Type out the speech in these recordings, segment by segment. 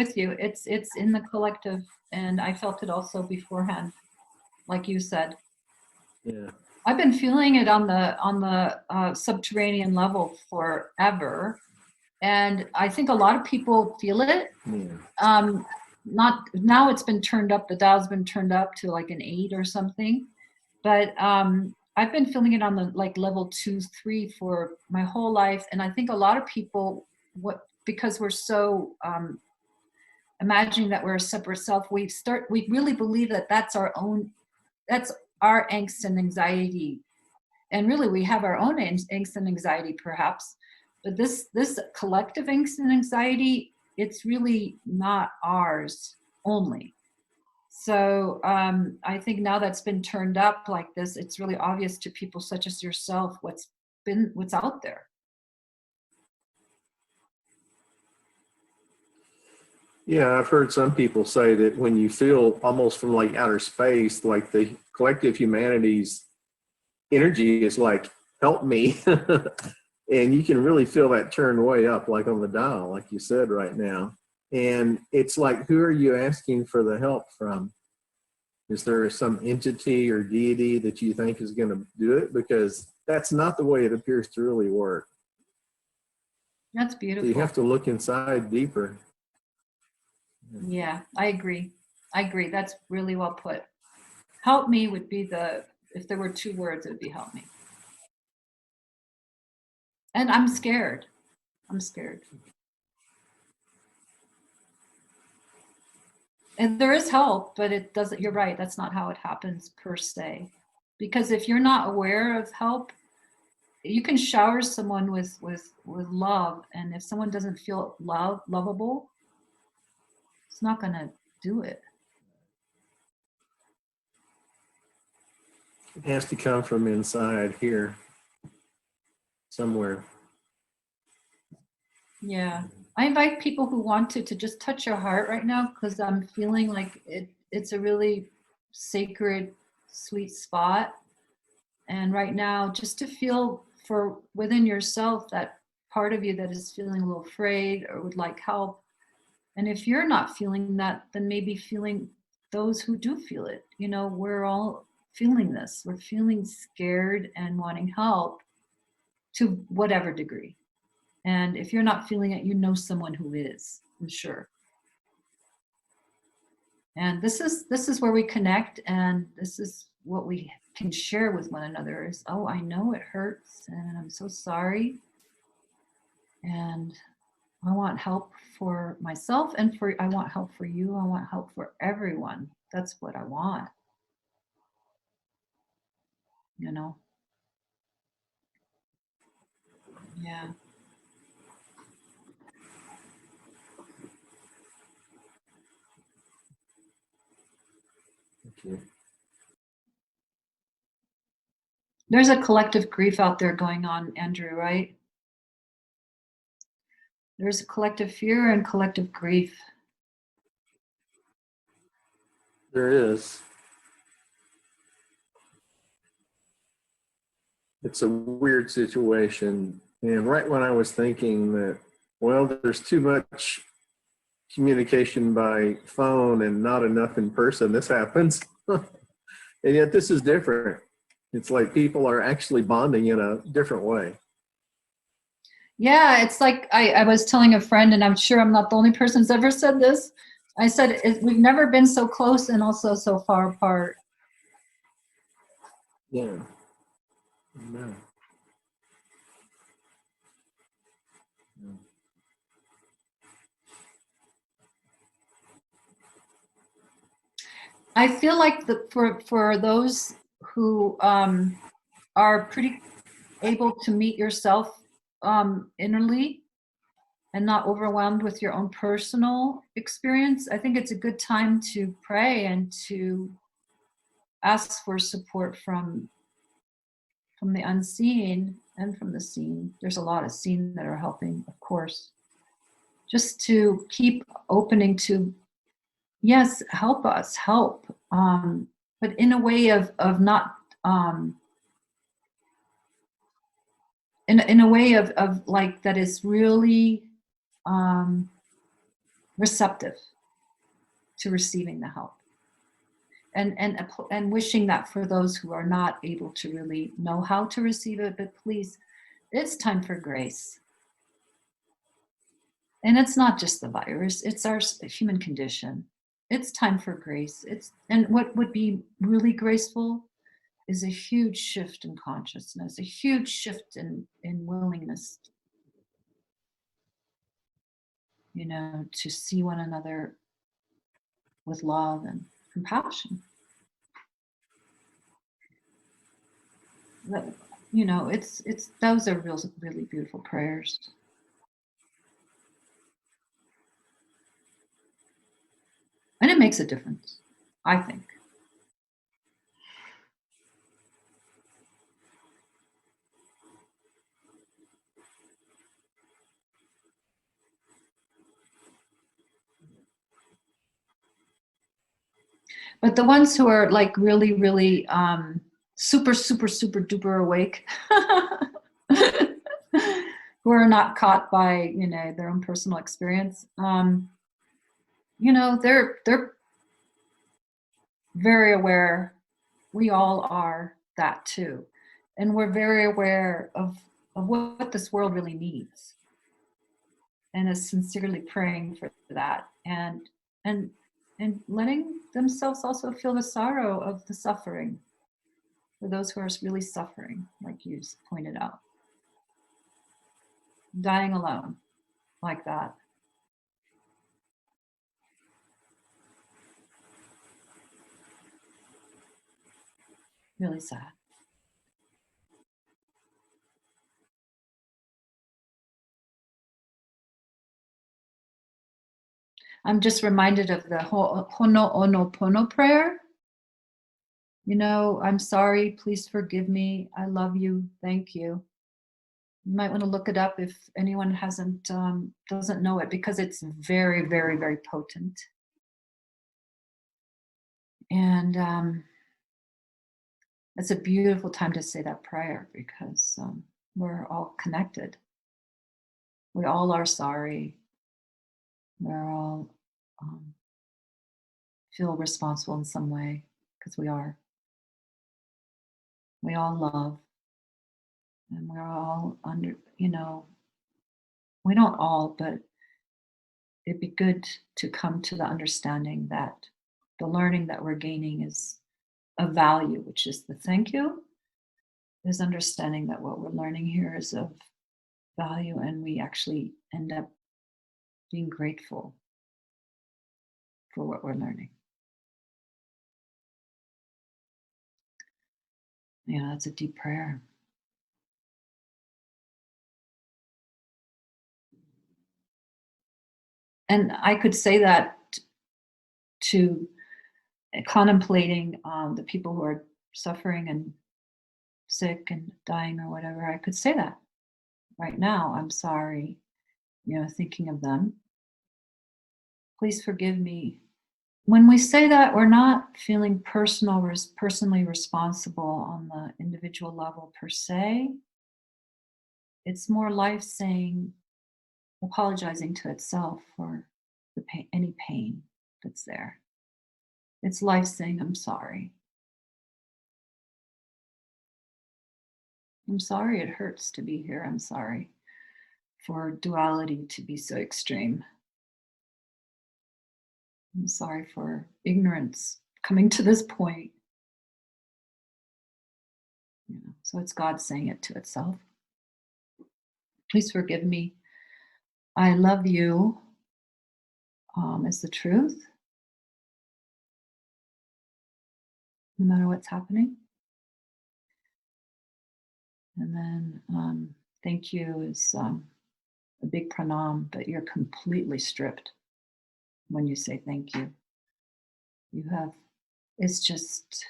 with you. It's in the collective, and I felt it also beforehand, like you said. Yeah. I've been feeling it on the subterranean level forever, and I think a lot of people feel it. Yeah. Not now, it's been turned up. The dial's been turned up to like an 8 or something, but I've been feeling it on the like level 2, 3 for my whole life, and I think a lot of people, because we're so imagining that we're a separate self, we really believe that that's our angst and anxiety. And really we have our own angst and anxiety perhaps, but this collective angst and anxiety, it's really not ours only. So I think now that's been turned up like this, it's really obvious to people such as yourself what's out there. Yeah, I've heard some people say that when you feel almost from like outer space, like the collective humanity's energy is like, help me. And you can really feel that turn way up, like on the dial, like you said right now. And it's like, who are you asking for the help from? Is there some entity or deity that you think is going to do it? Because that's not the way it appears to really work. That's beautiful. So you have to look inside deeper. Yeah, I agree. That's really well put. Help me would be if there were 2 words, it would be help me. And I'm scared. And there is help, but it doesn't, you're right, that's not how it happens per se. Because if you're not aware of help, you can shower someone with love, and if someone doesn't feel lovable, it's not going to do it. It has to come from inside here, somewhere. Yeah. I invite people who want to just touch your heart right now, because I'm feeling like it's a really sacred, sweet spot. And right now, just to feel for within yourself that part of you that is feeling a little afraid or would like help. And if you're not feeling that, then maybe feeling those who do feel it. You know, we're all feeling this. We're feeling scared and wanting help to whatever degree. And if you're not feeling it, you know someone who is, I'm sure. And this is where we connect, and this is what we can share with one another is, oh, I know it hurts, and I'm so sorry. And I want help for myself, and I want help for you. I want help for everyone. That's what I want. You know? Yeah. Okay. There's a collective grief out there going on, Andrew, right? There's a collective fear and collective grief. There is. It's a weird situation. And right when I was thinking that, well, there's too much communication by phone and not enough in person, this happens. And yet this is different. It's like people are actually bonding in a different way. Yeah, it's like I was telling a friend, and I'm sure I'm not the only person who's ever said this. I said, we've never been so close and also so far apart. Yeah. Amen. I feel like for those who are pretty able to meet yourself innerly and not overwhelmed with your own personal experience, I think it's a good time to pray and to ask for support from the unseen and from the seen. There's a lot of seen that are helping, of course. Just to keep opening to, yes, help us, help. But in a way of not, in a way of like that is really receptive to receiving the help. And wishing that for those who are not able to really know how to receive it, but please, it's time for grace. And it's not just the virus, it's our human condition. It's time for grace. And what would be really graceful is a huge shift in consciousness, a huge shift in willingness, to see one another with love and compassion. It's those are really beautiful prayers. And it makes a difference, I think. But the ones who are like really, really super, super, super duper awake, who are not caught by, their own personal experience, they're very aware. We all are that too. And we're very aware of what this world really needs. And is sincerely praying for that. And letting themselves also feel the sorrow of the suffering for those who are really suffering, like you pointed out. Dying alone like that. Really sad. I'm just reminded of the Ho'onopono prayer. I'm sorry, please forgive me, I love you, thank you. You might want to look it up if anyone doesn't know it, because it's very, very, very potent. And it's a beautiful time to say that prayer, because we're all connected. We all are sorry. We're all feel responsible in some way, because we are. We all love. And we're all we don't all, but it'd be good to come to the understanding that the learning that we're gaining is of value, which is the thank you, is understanding that what we're learning here is of value, and we actually end up being grateful for what we're learning. That's a deep prayer. And I could say that to contemplating the people who are suffering and sick and dying or whatever. I could say that right now. I'm sorry, thinking of them. Please forgive me. When we say that, we're not feeling personally responsible on the individual level per se. It's more life saying, apologizing to itself for any pain that's there. It's life saying, I'm sorry. I'm sorry it hurts to be here. I'm sorry for duality to be so extreme. I'm sorry for ignorance coming to this point. So it's God saying it to itself. Please forgive me. I love you is the truth, no matter what's happening. And then thank you is a big pranam, but you're completely stripped when you say thank you. It's just,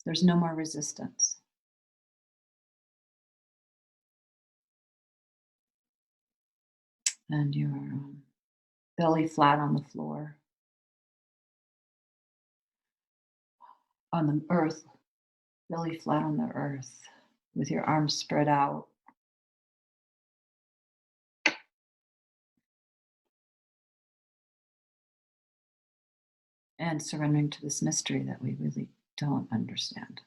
there's no more resistance. And you're belly flat on the floor, on the earth, belly flat on the earth, with your arms spread out. and surrendering to this mystery that we really don't understand.